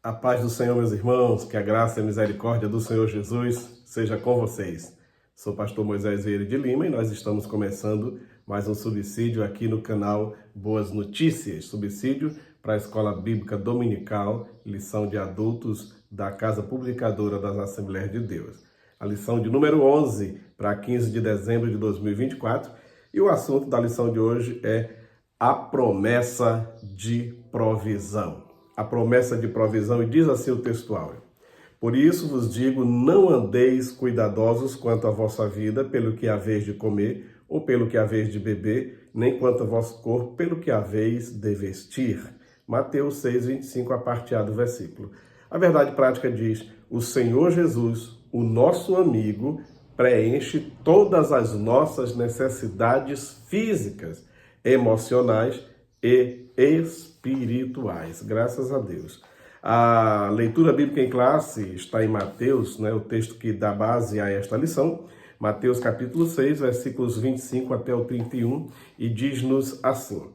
A paz do Senhor, meus irmãos, que a graça e a misericórdia do Senhor Jesus seja com vocês. Sou o pastor Moisés Vieira de Lima e nós estamos começando mais um subsídio aqui no canal Boas Notícias. Subsídio para a Escola Bíblica Dominical, lição de adultos da Casa Publicadora das Assembleias de Deus. A lição de número 11 para 15 de dezembro de 2024 e o assunto da lição de hoje é a promessa de provisão. A promessa de provisão, e diz assim o textual: por isso vos digo, não andeis cuidadosos quanto à vossa vida, pelo que haveis de comer, ou pelo que haveis de beber, nem quanto ao vosso corpo, pelo que haveis de vestir. Mateus 6, 25, a parte A do versículo. A verdade prática diz: o Senhor Jesus, o nosso amigo, preenche todas as nossas necessidades físicas, emocionais e espirituais. Graças a Deus. A leitura bíblica em classe está em Mateus, o texto que dá base a esta lição. Mateus capítulo 6, versículos 25 até o 31, e diz-nos assim: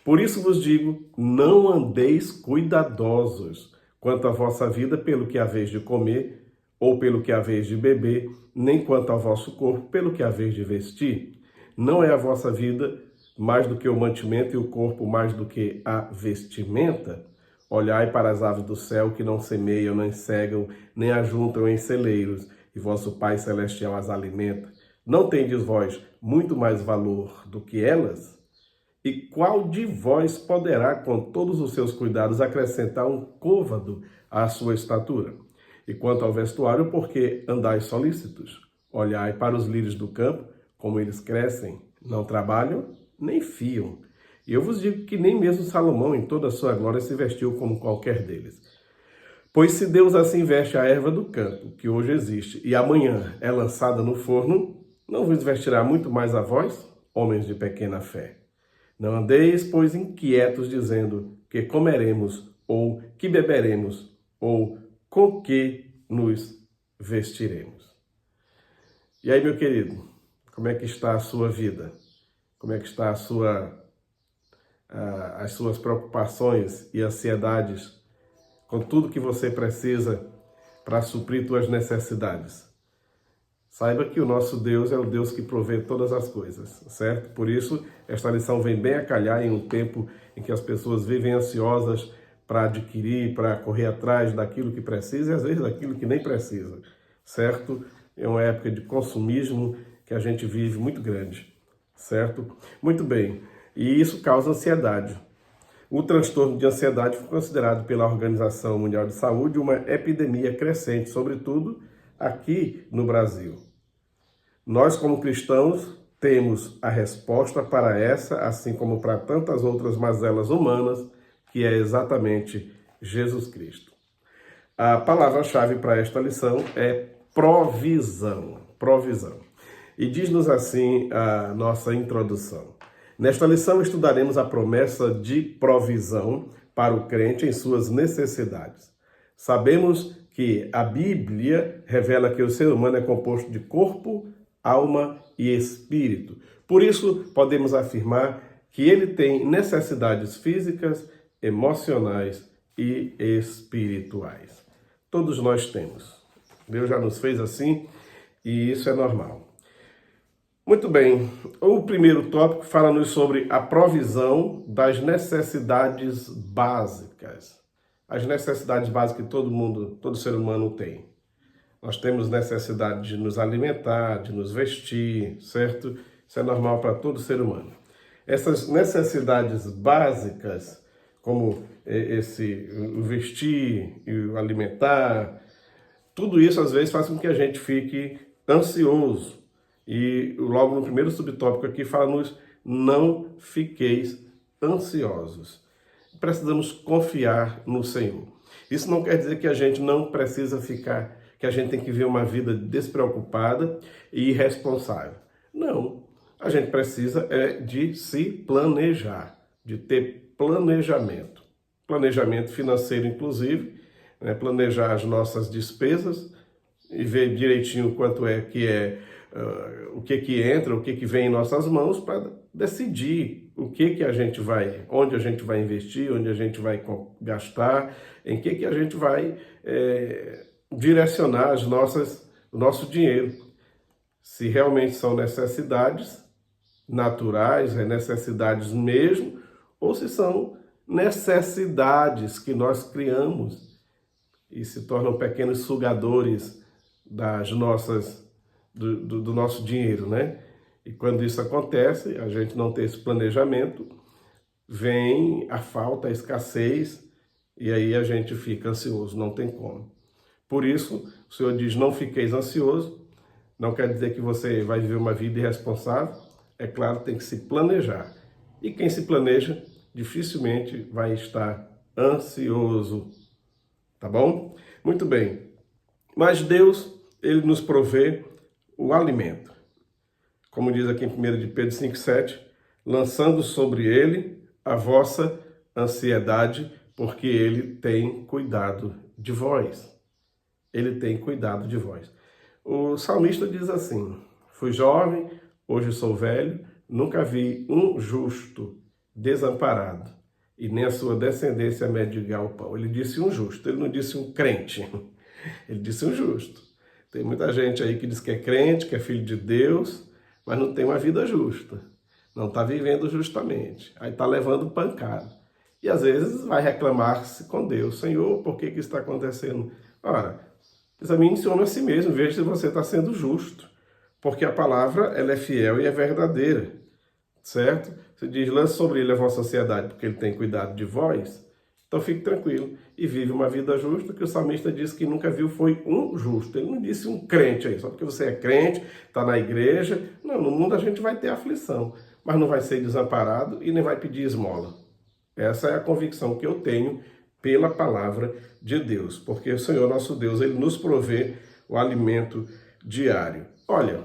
por isso vos digo, não andeis cuidadosos quanto à vossa vida pelo que haveis de comer, ou pelo que haveis de beber, nem quanto ao vosso corpo pelo que haveis de vestir. Não é a vossa vida mais do que o mantimento, e o corpo mais do que a vestimenta? Olhai para as aves do céu, que não semeiam, nem cegam, nem ajuntam em celeiros, e vosso Pai Celestial as alimenta. Não tendes vós muito mais valor do que elas? E qual de vós poderá, com todos os seus cuidados, acrescentar um côvado à sua estatura? E quanto ao vestuário, porque andais solícitos? Olhai para os lírios do campo, como eles crescem, não trabalham, nem fiam. E eu vos digo que nem mesmo Salomão, em toda a sua glória, se vestiu como qualquer deles. Pois se Deus assim veste a erva do campo, que hoje existe, e amanhã é lançada no forno, não vos vestirá muito mais a vós, homens de pequena fé? Não andeis, pois, inquietos, dizendo que comeremos, ou que beberemos, ou com que nos vestiremos. E aí, meu querido, como é que está a sua vida? Como é que está as suas preocupações e ansiedades com tudo que você precisa para suprir suas necessidades? Saiba que o nosso Deus é o Deus que provê todas as coisas, certo? Por isso, esta lição vem bem a calhar em um tempo em que as pessoas vivem ansiosas para adquirir, para correr atrás daquilo que precisa e às vezes daquilo que nem precisa, certo? É uma época de consumismo que a gente vive muito grande. Certo? Muito bem. E isso causa ansiedade. O transtorno de ansiedade foi considerado pela Organização Mundial de Saúde uma epidemia crescente, sobretudo aqui no Brasil. Nós, como cristãos, temos a resposta para essa, assim como para tantas outras mazelas humanas, que é exatamente Jesus Cristo. A palavra-chave para esta lição é provisão. Provisão. E diz-nos assim a nossa introdução. Nesta lição estudaremos a promessa de provisão para o crente em suas necessidades. Sabemos que a Bíblia revela que o ser humano é composto de corpo, alma e espírito. Por isso, podemos afirmar que ele tem necessidades físicas, emocionais e espirituais. Todos nós temos. Deus já nos fez assim e isso é normal. Muito bem, o primeiro tópico fala-nos sobre a provisão das necessidades básicas. As necessidades básicas que todo ser humano tem. Nós temos necessidade de nos alimentar, de nos vestir, certo? Isso é normal para todo ser humano. Essas necessidades básicas, como o vestir e o alimentar, tudo isso às vezes faz com que a gente fique ansioso. E logo no primeiro subtópico aqui fala-nos: não fiqueis ansiosos. Precisamos confiar no Senhor. Isso não quer dizer que a gente não precisa ficar, que a gente tem que viver uma vida despreocupada e irresponsável. Não. A gente precisa de se planejar, de ter planejamento. Planejamento financeiro, inclusive, planejar as nossas despesas e ver direitinho quanto é que é o que que entra, o que que vem em nossas mãos para decidir o que que a gente vai, onde a gente vai investir, onde a gente vai gastar, em que a gente vai direcionar o nosso dinheiro. Se realmente são necessidades naturais, necessidades mesmo, ou se são necessidades que nós criamos e se tornam pequenos sugadores do nosso dinheiro, né? E quando isso acontece, a gente não tem esse planejamento, vem a falta, a escassez, e aí a gente fica ansioso, não tem como. Por isso, o Senhor diz, não fiqueis ansioso, não quer dizer que você vai viver uma vida irresponsável, é claro, tem que se planejar. E quem se planeja, dificilmente vai estar ansioso, tá bom? Muito bem, mas Deus, Ele nos provê o alimento. Como diz aqui em 1 de Pedro 5,7, lançando sobre Ele a vossa ansiedade, porque Ele tem cuidado de vós. Ele tem cuidado de vós. O salmista diz assim, fui jovem, hoje sou velho, nunca vi um justo desamparado, e nem a sua descendência mendigar o pão. Ele disse um justo, ele não disse um crente, ele disse um justo. Tem muita gente aí que diz que é crente, que é filho de Deus, mas não tem uma vida justa, não está vivendo justamente, aí está levando pancada. E às vezes vai reclamar-se com Deus, Senhor, por que isso está acontecendo? Ora, examine-se a si mesmo, veja se você está sendo justo, porque a palavra ela é fiel e é verdadeira, certo? Você diz, lance sobre ele a vossa ansiedade, porque ele tem cuidado de vós, então fique tranquilo e vive uma vida justa, que o salmista disse que nunca viu foi um justo, ele não disse um crente aí, só porque você é crente, está na igreja, não, no mundo a gente vai ter aflição, mas não vai ser desamparado e nem vai pedir esmola. Essa é a convicção que eu tenho pela palavra de Deus, porque o Senhor nosso Deus, Ele nos provê o alimento diário. Olha,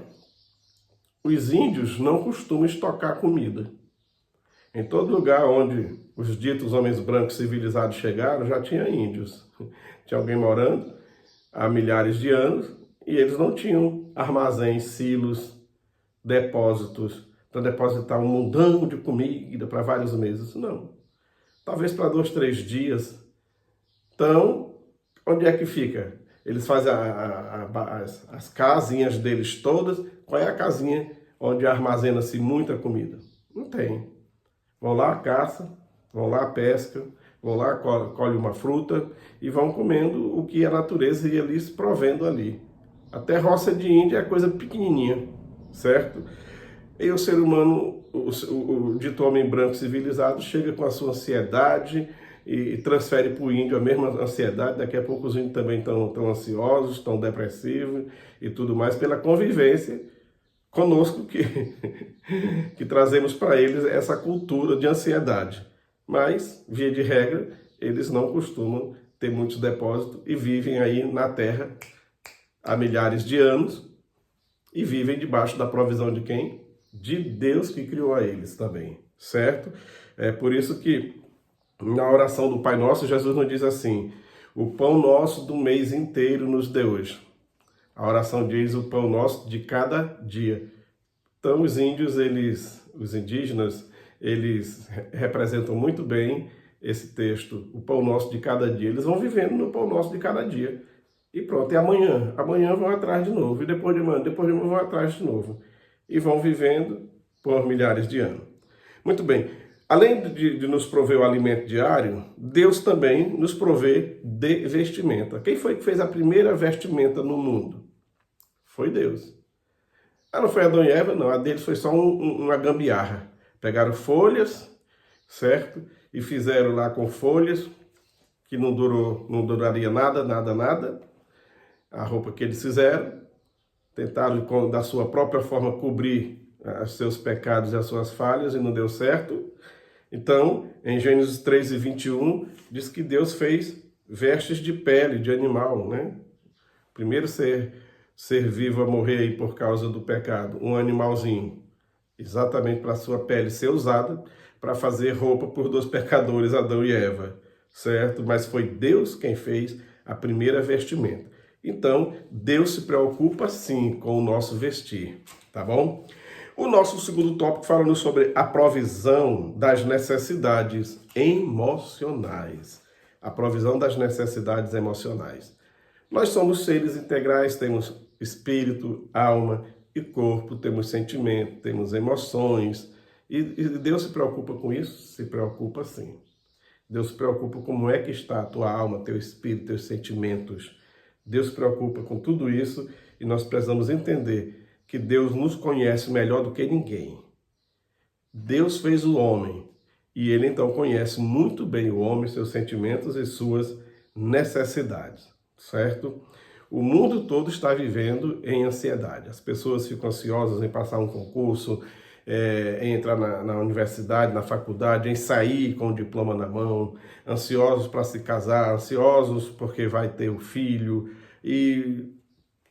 os índios não costumam estocar comida. Em todo lugar onde os ditos homens brancos civilizados chegaram, já tinha índios. Tinha alguém morando há milhares de anos e eles não tinham armazéns, silos, depósitos para depositar um mundão de comida para vários meses. Não. Talvez para 2, 3 dias. Então, onde é que fica? Eles fazem as casinhas deles todas. Qual é a casinha onde armazena-se muita comida? Não tem. Vão lá, caça, vão lá, pesca, vão lá, colhem uma fruta e vão comendo o que a natureza ia lhes provendo ali. Até roça de índia é coisa pequenininha, certo? E o ser humano, o dito homem branco civilizado, chega com a sua ansiedade e transfere para o índio a mesma ansiedade. Daqui a pouco os índios também estão ansiosos, estão depressivos e tudo mais, pela convivência conosco que trazemos para eles essa cultura de ansiedade. Mas, via de regra, eles não costumam ter muitos depósitos e vivem aí na terra há milhares de anos e vivem debaixo da provisão de quem? De Deus que criou a eles também, certo? É por isso que na oração do Pai Nosso, Jesus nos diz assim, o pão nosso do mês inteiro nos dê hoje. A oração diz o pão nosso de cada dia. Então os indígenas, eles representam muito bem esse texto, o pão nosso de cada dia. Eles vão vivendo no pão nosso de cada dia. E pronto, e amanhã vão atrás de novo, e depois de amanhã vão atrás de novo. E vão vivendo por milhares de anos. Muito bem, além de nos prover o alimento diário, Deus também nos provê de vestimenta. Quem foi que fez a primeira vestimenta no mundo? Foi Deus. Ah, não foi Adão e Eva? Não, a deles foi só uma gambiarra. Pegaram folhas, certo? E fizeram lá com folhas, que não duraria nada, a roupa que eles fizeram. Tentaram, da sua própria forma, cobrir os seus pecados e as suas falhas, e não deu certo. Então, em Gênesis 3:21, diz que Deus fez vestes de pele, de animal, né? Primeiro ser vivo a morrer aí por causa do pecado, um animalzinho, exatamente para a sua pele ser usada para fazer roupa por 2 pecadores, Adão e Eva, certo? Mas foi Deus quem fez a primeira vestimenta. Então, Deus se preocupa sim com o nosso vestir, tá bom? O nosso segundo tópico fala sobre a provisão das necessidades emocionais. A provisão das necessidades emocionais. Nós somos seres integrais, temos espírito, alma e corpo, temos sentimento, temos emoções. E Deus se preocupa com isso? Se preocupa sim. Deus se preocupa com como é que está a tua alma, teu espírito, teus sentimentos. Deus se preocupa com tudo isso e nós precisamos entender que Deus nos conhece melhor do que ninguém. Deus fez o homem e ele então conhece muito bem o homem, seus sentimentos e suas necessidades, certo? O mundo todo está vivendo em ansiedade. As pessoas ficam ansiosas em passar um concurso, em entrar na universidade, na faculdade, em sair com o diploma na mão, ansiosos para se casar, ansiosos porque vai ter o filho. E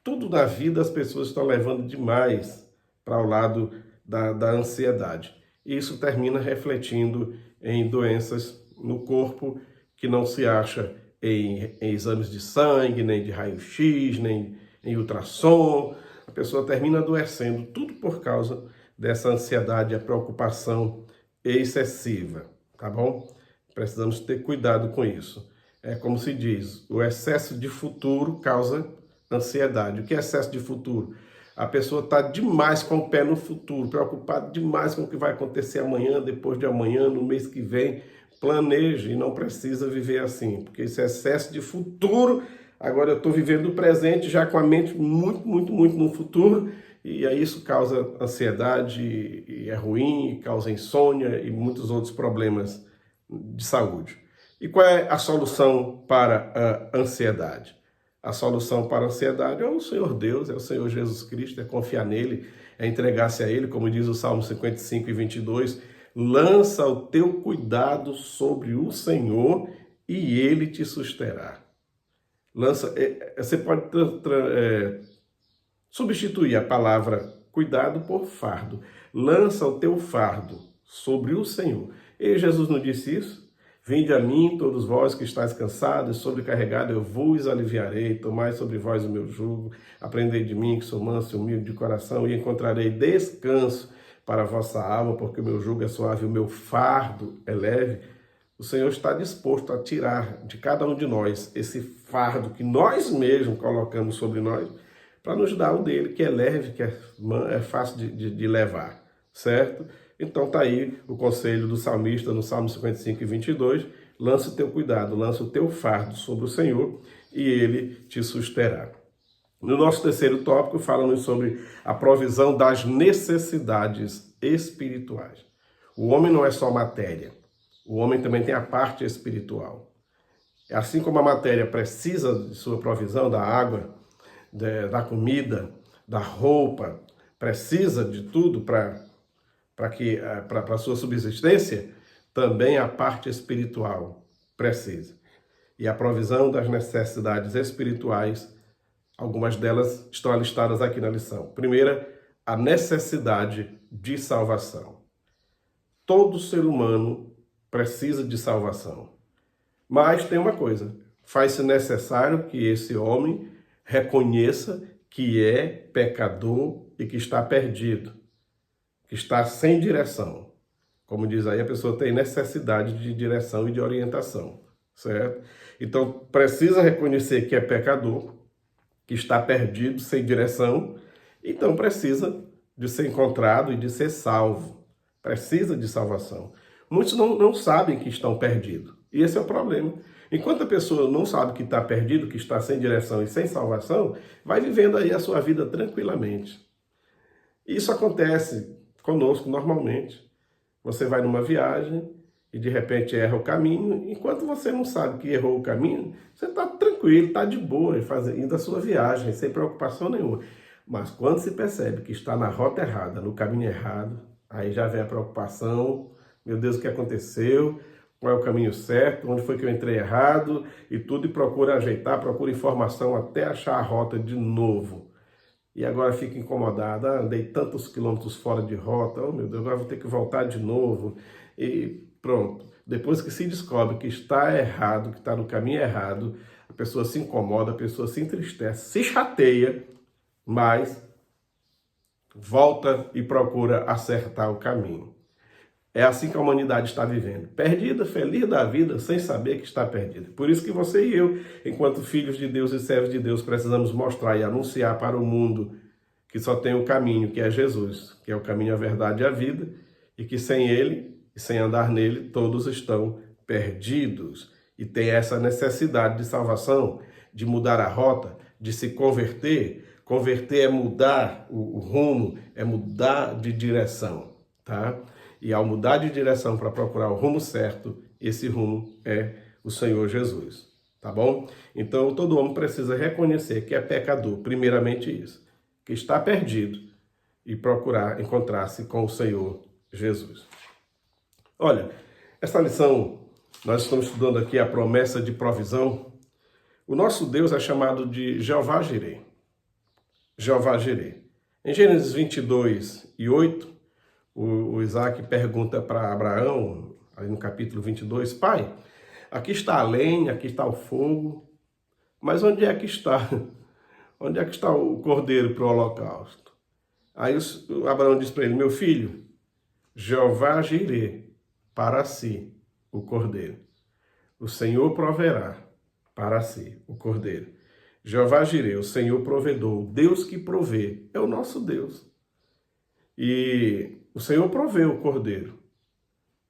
tudo na vida as pessoas estão levando demais para o lado da ansiedade. E isso termina refletindo em doenças no corpo que não se acha em exames de sangue, nem de raio-x, nem em ultrassom. A pessoa termina adoecendo, tudo por causa dessa ansiedade, a preocupação excessiva, tá bom? Precisamos ter cuidado com isso. É como se diz, o excesso de futuro causa ansiedade. O que é excesso de futuro? A pessoa está demais com o pé no futuro, preocupada demais com o que vai acontecer amanhã, depois de amanhã, no mês que vem. Planeje e não precisa viver assim, porque isso é excesso de futuro. Agora eu estou vivendo o presente já com a mente muito no futuro, e aí isso causa ansiedade, e é ruim, causa insônia e muitos outros problemas de saúde. E qual é a solução para a ansiedade? A solução para a ansiedade é o Senhor Deus, é o Senhor Jesus Cristo, é confiar nele, é entregar-se a ele, como diz o Salmo 55 e 22, lança o teu cuidado sobre o Senhor e ele te susterá. Você pode substituir a palavra cuidado por fardo. Lança o teu fardo sobre o Senhor. E Jesus não disse isso? Vinde a mim, todos vós que estáis cansados e sobrecarregados, eu vos aliviarei. Tomai sobre vós o meu jugo. Aprendei de mim, que sou manso e humilde de coração, e encontrarei descanso para a vossa alma, porque o meu jugo é suave e o meu fardo é leve. O Senhor está disposto a tirar de cada um de nós esse fardo que nós mesmos colocamos sobre nós, para nos dar o dele, que é leve, que é fácil de levar, certo? Então está aí o conselho do salmista no Salmo 55 e 22, lança o teu cuidado, lança o teu fardo sobre o Senhor e ele te susterá. No nosso terceiro tópico, falamos sobre a provisão das necessidades espirituais. O homem não é só matéria, o homem também tem a parte espiritual. Assim como a matéria precisa de sua provisão, da água, da comida, da roupa, precisa de tudo para a sua subsistência, também a parte espiritual precisa. E a provisão das necessidades espirituais, algumas delas estão listadas aqui na lição. Primeira, a necessidade de salvação. Todo ser humano precisa de salvação. Mas tem uma coisa, faz-se necessário que esse homem reconheça que é pecador e que está perdido, que está sem direção. Como diz aí, a pessoa tem necessidade de direção e de orientação, certo? Então, precisa reconhecer que é pecador, que está perdido, sem direção, então precisa de ser encontrado e de ser salvo. Precisa de salvação. Muitos não sabem que estão perdidos. E esse é o problema. Enquanto a pessoa não sabe que está perdido, que está sem direção e sem salvação, vai vivendo aí a sua vida tranquilamente. Isso acontece conosco normalmente. Você vai numa viagem e de repente erra o caminho. Enquanto você não sabe que errou o caminho, você está tranquilo, está de boa, indo a sua viagem, sem preocupação nenhuma. Mas quando se percebe que está na rota errada, no caminho errado, aí já vem a preocupação. Meu Deus, o que aconteceu? Qual é o caminho certo? Onde foi que eu entrei errado? E tudo, e procura ajeitar, procura informação até achar a rota de novo. E agora fica incomodado. Andei tantos quilômetros fora de rota. Oh, meu Deus, agora vou ter que voltar de novo. E pronto. Depois que se descobre que está errado, que está no caminho errado, A pessoa se incomoda, a pessoa se entristece, se chateia, mas volta e procura acertar o caminho. É assim que a humanidade está vivendo. Perdida, feliz da vida, sem saber que está perdida. Por isso que você e eu, enquanto filhos de Deus e servos de Deus, precisamos mostrar e anunciar para o mundo que só tem um caminho, que é Jesus, que é o caminho, a verdade e a vida, e que sem Ele e sem andar nele, todos estão perdidos. E tem essa necessidade de salvação, de mudar a rota, de se converter. Converter é mudar o rumo, é mudar de direção, tá? E ao mudar de direção para procurar o rumo certo, esse rumo é o Senhor Jesus, tá bom? Então todo homem precisa reconhecer que é pecador, primeiramente isso, que está perdido e procurar encontrar-se com o Senhor Jesus. Olha, essa lição, nós estamos estudando aqui a promessa de provisão. O nosso Deus é chamado de Jeová Jireh. Jeová Jireh. Em Gênesis 22:8, o Isaac pergunta para Abraão, aí no capítulo 22, pai, aqui está a lenha, aqui está o fogo, mas onde é que está? Onde é que está o cordeiro para o holocausto? Aí o Abraão diz para ele, meu filho, Jeová Jireh para si o cordeiro. O Senhor proverá para si o cordeiro. Jeová Jireh, o Senhor provedor, o Deus que provê, é o nosso Deus. E o Senhor proveu o cordeiro.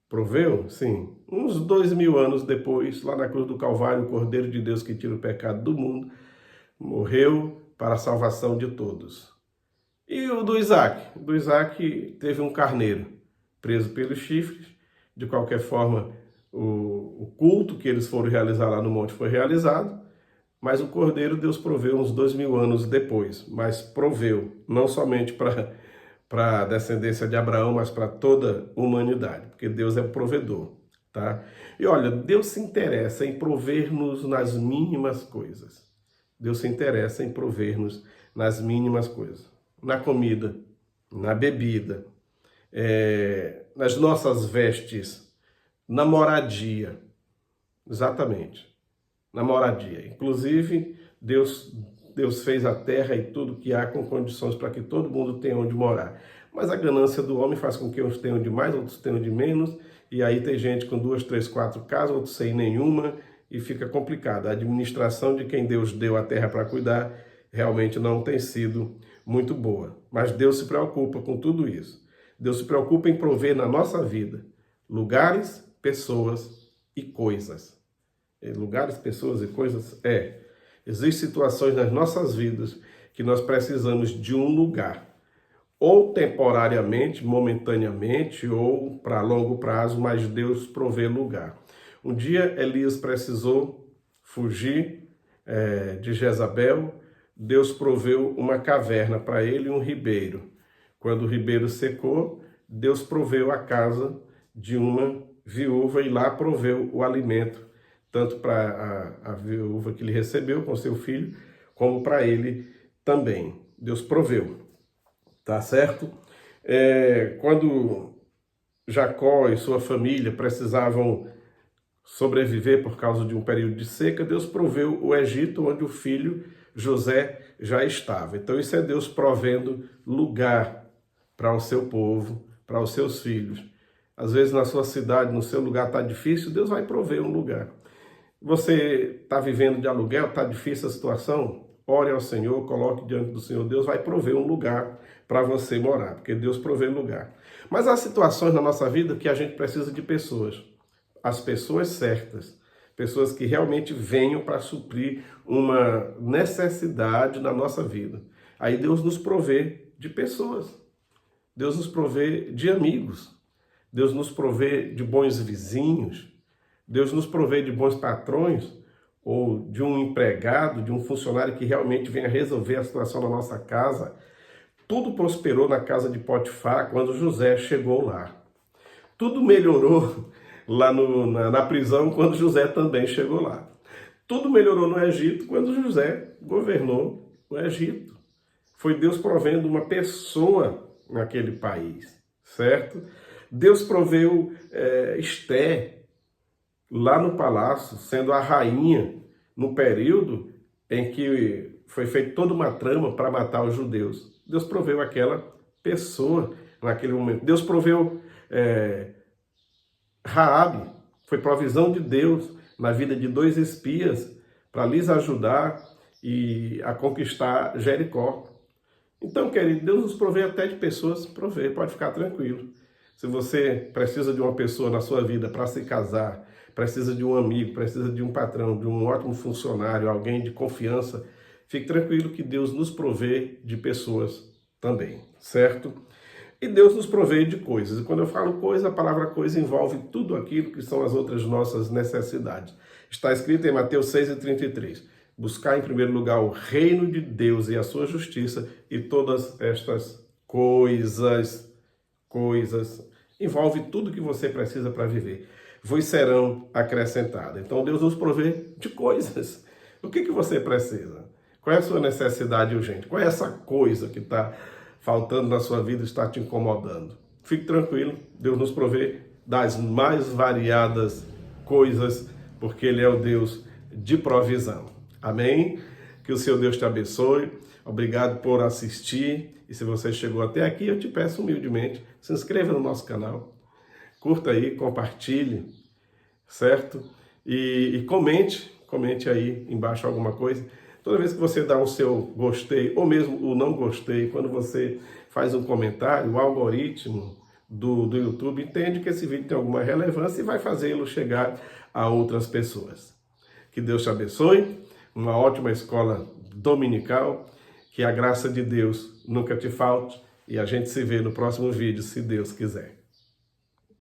Proveu? Sim. Uns 2000 anos depois, lá na cruz do Calvário, o cordeiro de Deus que tira o pecado do mundo, morreu para a salvação de todos. E o do Isaac? O do Isaac teve um carneiro preso pelos chifres. De qualquer forma, o culto que eles foram realizar lá no monte foi realizado, mas o cordeiro Deus proveu uns 2000 anos depois, mas proveu não somente para a descendência de Abraão, mas para toda a humanidade, porque Deus é o provedor, tá? E olha, Deus se interessa em prover-nos nas mínimas coisas. Deus se interessa em prover-nos nas mínimas coisas. Na comida, na bebida, nas nossas vestes, na moradia. Exatamente, na moradia. Inclusive, Deus fez a terra e tudo que há com condições para que todo mundo tenha onde morar. Mas a ganância do homem faz com que uns tenham de mais, outros tenham de menos, e aí tem gente com 2, 3, 4 casas, outros sem nenhuma, e fica complicado. A administração de quem Deus deu a terra para cuidar realmente não tem sido muito boa. Mas Deus se preocupa com tudo isso. Deus se preocupa em prover na nossa vida lugares, pessoas e coisas. Lugares, pessoas e coisas? Existem situações nas nossas vidas que nós precisamos de um lugar. Ou temporariamente, momentaneamente, ou para longo prazo, mas Deus provê lugar. Um dia Elias precisou fugir de Jezabel. Deus proveu uma caverna para ele e um ribeiro. Quando o ribeiro secou, Deus proveu a casa de uma viúva e lá proveu o alimento, tanto para a viúva que ele recebeu com seu filho, como para ele também. Deus proveu, tá certo? Quando Jacó e sua família precisavam sobreviver por causa de um período de seca, Deus proveu o Egito, onde o filho José já estava. Então isso é Deus provendo lugar para o seu povo, para os seus filhos. Às vezes na sua cidade, no seu lugar está difícil, Deus vai prover um lugar. Você está vivendo de aluguel, está difícil a situação? Ore ao Senhor, coloque diante do Senhor. Deus vai prover um lugar para você morar, porque Deus provê lugar. Mas há situações na nossa vida que a gente precisa de pessoas. As pessoas certas. Pessoas que realmente venham para suprir uma necessidade na nossa vida. Aí Deus nos provê de pessoas. Deus nos provê de amigos. Deus nos provê de bons vizinhos. Deus nos provê de bons patrões, ou de um empregado, de um funcionário que realmente venha resolver a situação da nossa casa. Tudo prosperou na casa de Potifar quando José chegou lá. Tudo melhorou lá na prisão quando José também chegou lá. Tudo melhorou no Egito quando José governou o Egito. Foi Deus provendo uma pessoa naquele país, certo? Deus proveu Esté lá no palácio, sendo a rainha no período em que foi feita toda uma trama para matar os judeus. Deus proveu aquela pessoa naquele momento. Deus proveu Raabe, foi provisão de Deus na vida de 2 espias para lhes ajudar a conquistar Jericó. Então, querido, Deus nos provê até de pessoas, provê, pode ficar tranquilo. Se você precisa de uma pessoa na sua vida para se casar, precisa de um amigo, precisa de um patrão, de um ótimo funcionário, alguém de confiança, fique tranquilo que Deus nos provê de pessoas também, certo? E Deus nos provê de coisas. E quando eu falo coisa, a palavra coisa envolve tudo aquilo que são as outras nossas necessidades. Está escrito em Mateus 6,33. Buscar em primeiro lugar o reino de Deus e a sua justiça, e todas estas coisas, envolve tudo que você precisa para viver, vos serão acrescentadas. Então Deus nos provê de coisas. O que você precisa? Qual é a sua necessidade urgente? Qual é essa coisa que está faltando na sua vida, está te incomodando? Fique tranquilo, Deus nos provê das mais variadas coisas, porque Ele é o Deus de provisão. Amém? Que o seu Deus te abençoe. Obrigado por assistir. E se você chegou até aqui, eu te peço humildemente, se inscreva no nosso canal, curta aí, compartilhe, certo? E comente aí embaixo alguma coisa. Toda vez que você dá o seu gostei, ou mesmo o não gostei, quando você faz um comentário, o algoritmo do YouTube entende que esse vídeo tem alguma relevância e vai fazê-lo chegar a outras pessoas. Que Deus te abençoe, uma ótima escola dominical, que a graça de Deus nunca te falte, e a gente se vê no próximo vídeo, se Deus quiser.